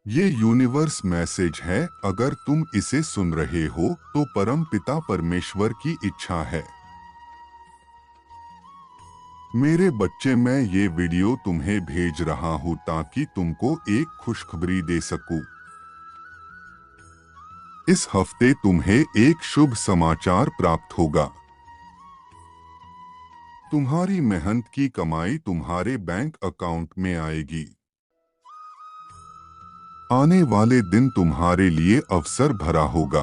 ये universe message है, अगर तुम इसे सुन रहे हो तो परम पिता परमेश्वर की इच्छा है। मेरे बच्चे, मैं ये वीडियो तुम्हें भेज रहा हूँ ताकि तुमको एक खुशखबरी दे सकूं। इस हफ्ते तुम्हें एक शुभ समाचार प्राप्त होगा। तुम्हारी मेहनत की कमाई तुम्हारे बैंक अकाउंट में आएगी। आने वाले दिन तुम्हारे लिए अवसर भरा होगा।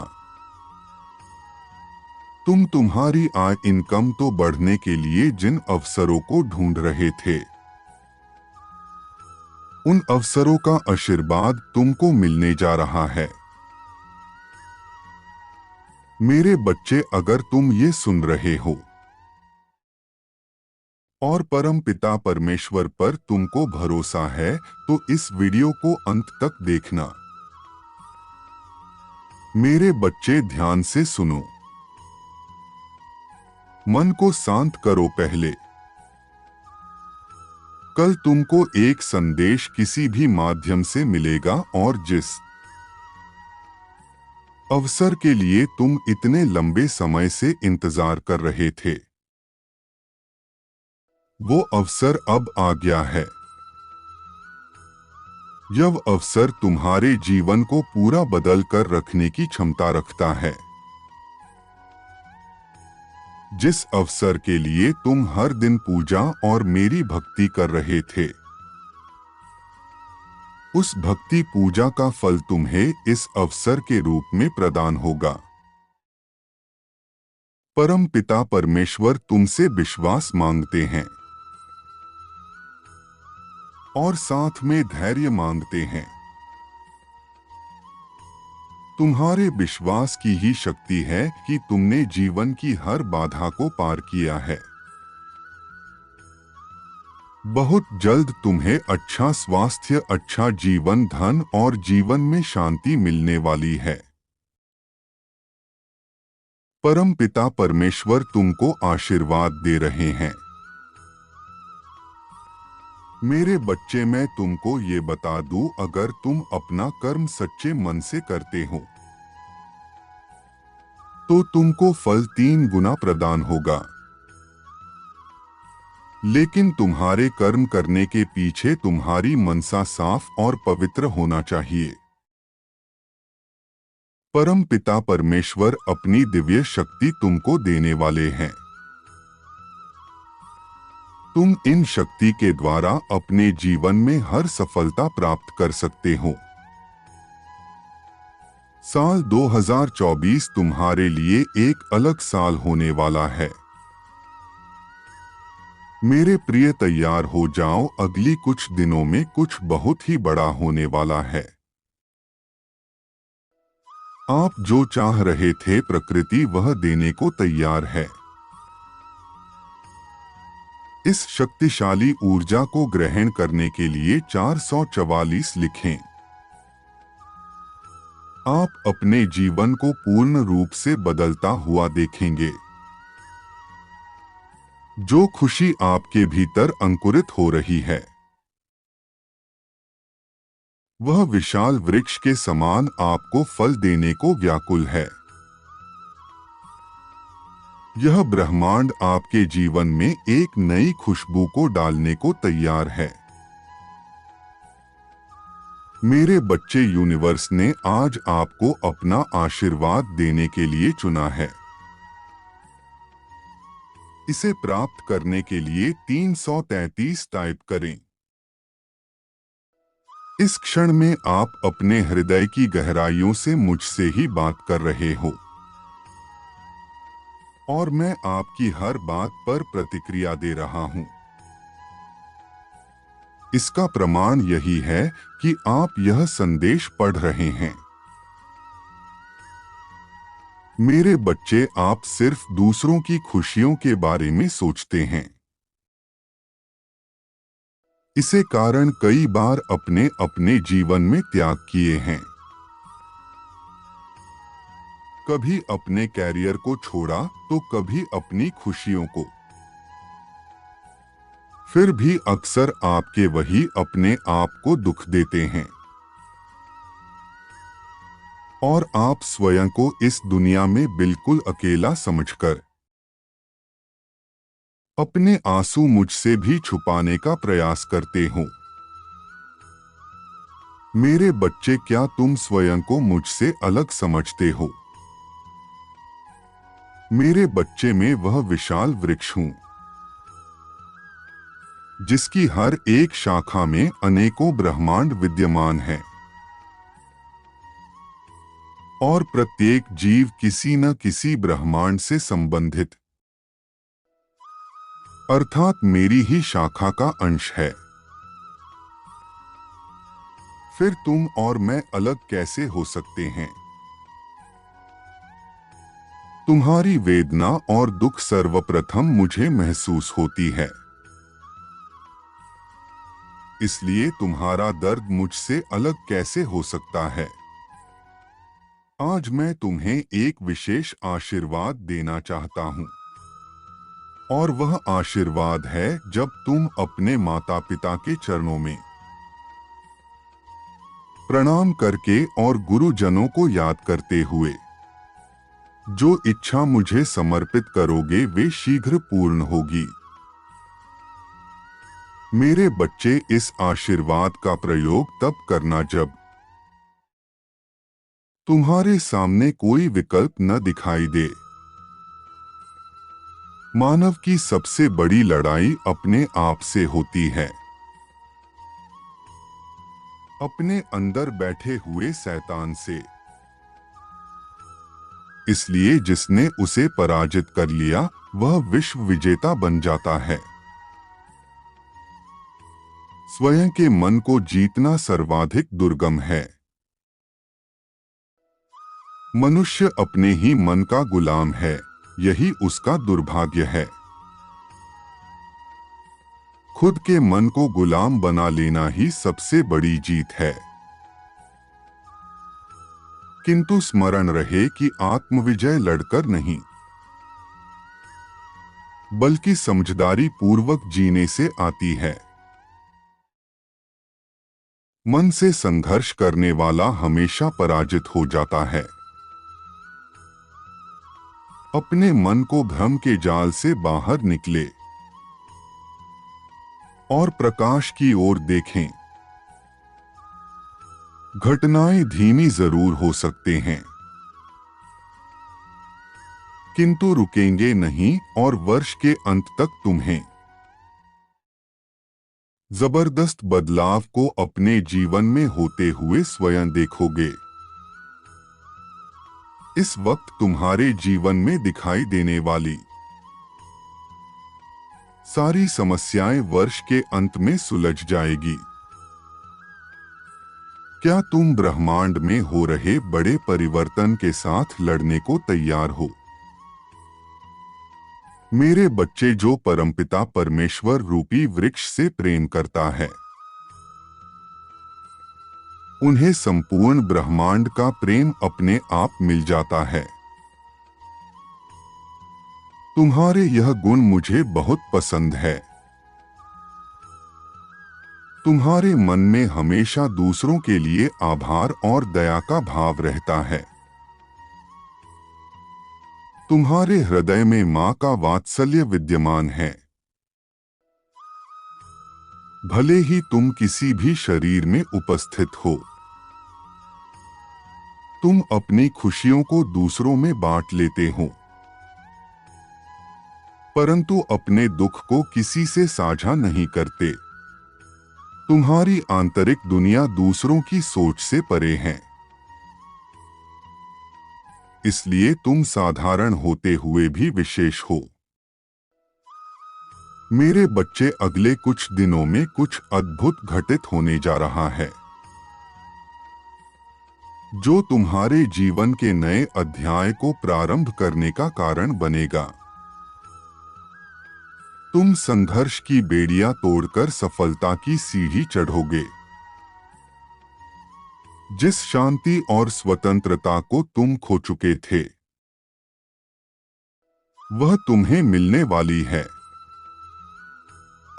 तुम तुम्हारी आय इनकम तो बढ़ने के लिए जिन अवसरों को ढूंढ रहे थे, उन अवसरों का आशीर्वाद तुमको मिलने जा रहा है। मेरे बच्चे, अगर तुम ये सुन रहे हो और परम पिता परमेश्वर पर तुमको भरोसा है, तो इस वीडियो को अंत तक देखना। मेरे बच्चे, ध्यान से सुनो। मन को शांत करो। पहले, कल तुमको एक संदेश किसी भी माध्यम से मिलेगा और जिस अवसर के लिए तुम इतने लंबे समय से इंतजार कर रहे थे, वो अवसर अब आ गया है। यह अवसर तुम्हारे जीवन को पूरा बदल कर रखने की क्षमता रखता है। जिस अवसर के लिए तुम हर दिन पूजा और मेरी भक्ति कर रहे थे, उस भक्ति पूजा का फल तुम्हें इस अवसर के रूप में प्रदान होगा। परम पिता परमेश्वर तुमसे विश्वास मांगते हैं और साथ में धैर्य मांगते हैं। तुम्हारे विश्वास की ही शक्ति है कि तुमने जीवन की हर बाधा को पार किया है। बहुत जल्द तुम्हें अच्छा स्वास्थ्य, अच्छा जीवन, धन और जीवन में शांति मिलने वाली है। परम पिता परमेश्वर तुमको आशीर्वाद दे रहे हैं। मेरे बच्चे, मैं तुमको ये बता दूं, अगर तुम अपना कर्म सच्चे मन से करते हो तो तुमको फल 3 गुना प्रदान होगा। लेकिन तुम्हारे कर्म करने के पीछे तुम्हारी मनसा साफ और पवित्र होना चाहिए। परम पिता परमेश्वर अपनी दिव्य शक्ति तुमको देने वाले हैं। तुम इन शक्ति के द्वारा अपने जीवन में हर सफलता प्राप्त कर सकते हो। साल 2024 तुम्हारे लिए एक अलग साल होने वाला है। मेरे प्रिय, तैयार हो जाओ, अगली कुछ दिनों में कुछ बहुत ही बड़ा होने वाला है। आप जो चाह रहे थे, प्रकृति वह देने को तैयार है। इस शक्तिशाली ऊर्जा को ग्रहण करने के लिए 444 लिखें। आप अपने जीवन को पूर्ण रूप से बदलता हुआ देखेंगे। जो खुशी आपके भीतर अंकुरित हो रही है, वह विशाल वृक्ष के समान आपको फल देने को व्याकुल है। यह ब्रह्मांड आपके जीवन में एक नई खुशबू को डालने को तैयार है। मेरे बच्चे, यूनिवर्स ने आज आपको अपना आशीर्वाद देने के लिए चुना है। इसे प्राप्त करने के लिए 333 टाइप करें। इस क्षण में आप अपने हृदय की गहराइयों से मुझसे ही बात कर रहे हो और मैं आपकी हर बात पर प्रतिक्रिया दे रहा हूं। इसका प्रमाण यही है कि आप यह संदेश पढ़ रहे हैं। मेरे बच्चे, आप सिर्फ दूसरों की खुशियों के बारे में सोचते हैं। इसे कारण कई बार अपने अपने जीवन में त्याग किए हैं। कभी अपने कैरियर को छोड़ा तो कभी अपनी खुशियों को। फिर भी अक्सर आपके वही अपने आप को दुख देते हैं। और आप स्वयं को इस दुनिया में बिल्कुल अकेला समझकर अपने आंसू मुझसे भी छुपाने का प्रयास करते हो। मेरे बच्चे, क्या तुम स्वयं को मुझसे अलग समझते हो? मेरे बच्चे, में वह विशाल वृक्ष हूं जिसकी हर एक शाखा में अनेकों ब्रह्मांड विद्यमान हैं और प्रत्येक जीव किसी न किसी ब्रह्मांड से संबंधित अर्थात मेरी ही शाखा का अंश है। फिर तुम और मैं अलग कैसे हो सकते हैं? तुम्हारी वेदना और दुख सर्वप्रथम मुझे महसूस होती है, इसलिए तुम्हारा दर्द मुझसे अलग कैसे हो सकता है? आज मैं तुम्हें एक विशेष आशीर्वाद देना चाहता हूं, और वह आशीर्वाद है जब तुम अपने माता पिता के चरणों में प्रणाम करके और गुरुजनों को याद करते हुए जो इच्छा मुझे समर्पित करोगे वे शीघ्र पूर्ण होगी। मेरे बच्चे, इस आशीर्वाद का प्रयोग तब करना जब तुम्हारे सामने कोई विकल्प न दिखाई दे। मानव की सबसे बड़ी लड़ाई अपने आप से होती है, अपने अंदर बैठे हुए शैतान से। इसलिए जिसने उसे पराजित कर लिया वह विश्व विजेता बन जाता है। स्वयं के मन को जीतना सर्वाधिक दुर्गम है। मनुष्य अपने ही मन का गुलाम है, यही उसका दुर्भाग्य है। खुद के मन को गुलाम बना लेना ही सबसे बड़ी जीत है। किंतु स्मरण रहे कि आत्मविजय लड़कर नहीं, बल्कि समझदारी पूर्वक जीने से आती है। मन से संघर्ष करने वाला हमेशा पराजित हो जाता है। अपने मन को भ्रम के जाल से बाहर निकले और प्रकाश की ओर देखें। घटनाएं धीमी जरूर हो सकते हैं, किंतु रुकेंगे नहीं और वर्ष के अंत तक तुम्हें जबरदस्त बदलाव को अपने जीवन में होते हुए स्वयं देखोगे। इस वक्त तुम्हारे जीवन में दिखाई देने वाली सारी समस्याएं वर्ष के अंत में सुलझ जाएगी। क्या तुम ब्रह्मांड में हो रहे बड़े परिवर्तन के साथ लड़ने को तैयार हो? मेरे बच्चे, जो परमपिता परमेश्वर रूपी वृक्ष से प्रेम करता है उन्हें संपूर्ण ब्रह्मांड का प्रेम अपने आप मिल जाता है। तुम्हारे यह गुण मुझे बहुत पसंद है। तुम्हारे मन में हमेशा दूसरों के लिए आभार और दया का भाव रहता है। तुम्हारे हृदय में मां का वात्सल्य विद्यमान है। भले ही तुम किसी भी शरीर में उपस्थित हो, तुम अपनी खुशियों को दूसरों में बांट लेते हो, परंतु अपने दुख को किसी से साझा नहीं करते। तुम्हारी आंतरिक दुनिया दूसरों की सोच से परे है। इसलिए तुम साधारण होते हुए भी विशेष हो। मेरे बच्चे, अगले कुछ दिनों में कुछ अद्भुत घटित होने जा रहा है जो तुम्हारे जीवन के नए अध्याय को प्रारंभ करने का कारण बनेगा। तुम संघर्ष की बेड़ियां तोड़कर सफलता की सीढ़ी चढ़ोगे। जिस शांति और स्वतंत्रता को तुम खो चुके थे वह तुम्हें मिलने वाली है।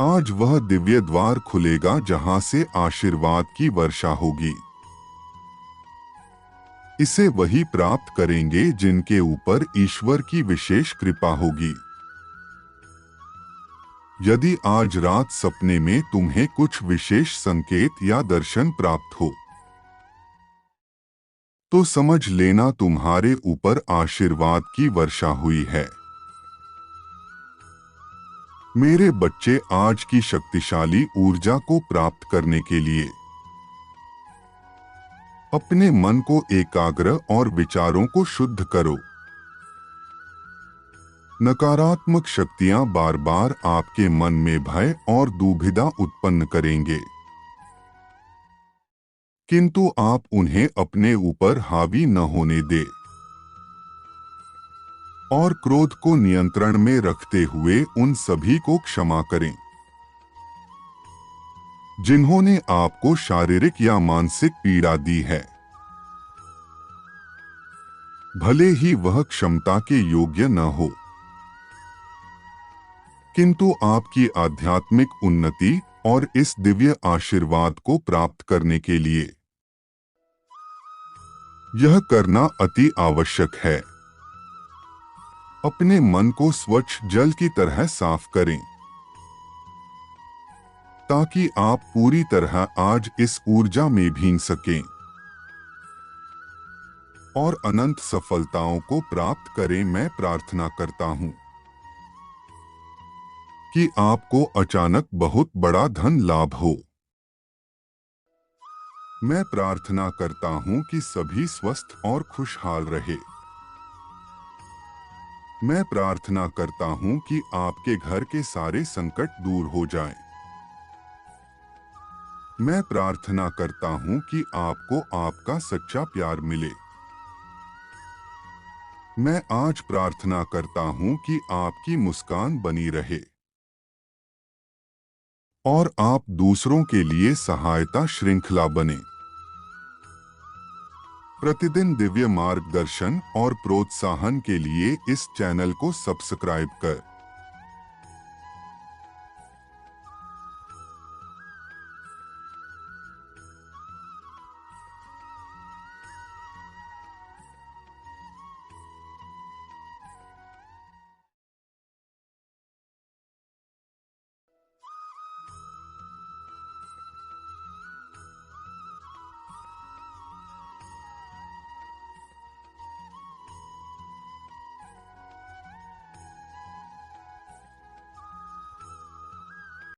आज वह दिव्य द्वार खुलेगा जहां से आशीर्वाद की वर्षा होगी। इसे वही प्राप्त करेंगे जिनके ऊपर ईश्वर की विशेष कृपा होगी। यदि आज रात सपने में तुम्हें कुछ विशेष संकेत या दर्शन प्राप्त हो, तो समझ लेना तुम्हारे ऊपर आशीर्वाद की वर्षा हुई है। मेरे बच्चे, आज की शक्तिशाली ऊर्जा को प्राप्त करने के लिए अपने मन को एकाग्र और विचारों को शुद्ध करो। नकारात्मक शक्तियां बार बार आपके मन में भय और दुविधा उत्पन्न करेंगे, किंतु आप उन्हें अपने ऊपर हावी न होने दें और क्रोध को नियंत्रण में रखते हुए उन सभी को क्षमा करें जिन्होंने आपको शारीरिक या मानसिक पीड़ा दी है, भले ही वह क्षमता के योग्य न हो, किंतु आपकी आध्यात्मिक उन्नति और इस दिव्य आशीर्वाद को प्राप्त करने के लिए यह करना अति आवश्यक है। अपने मन को स्वच्छ जल की तरह साफ करें ताकि आप पूरी तरह आज इस ऊर्जा में भीग सकें और अनंत सफलताओं को प्राप्त करें। मैं प्रार्थना करता हूं कि आपको अचानक बहुत बड़ा धन लाभ हो। मैं प्रार्थना करता हूं कि सभी स्वस्थ और खुशहाल रहे। मैं प्रार्थना करता हूं कि आपके घर के सारे संकट दूर हो जाएं। मैं प्रार्थना करता हूं कि आपको आपका सच्चा प्यार मिले। मैं आज प्रार्थना करता हूं कि आपकी मुस्कान बनी रहे और आप दूसरों के लिए सहायता श्रृंखला बने। प्रतिदिन दिव्य मार्गदर्शन और प्रोत्साहन के लिए इस चैनल को सब्सक्राइब कर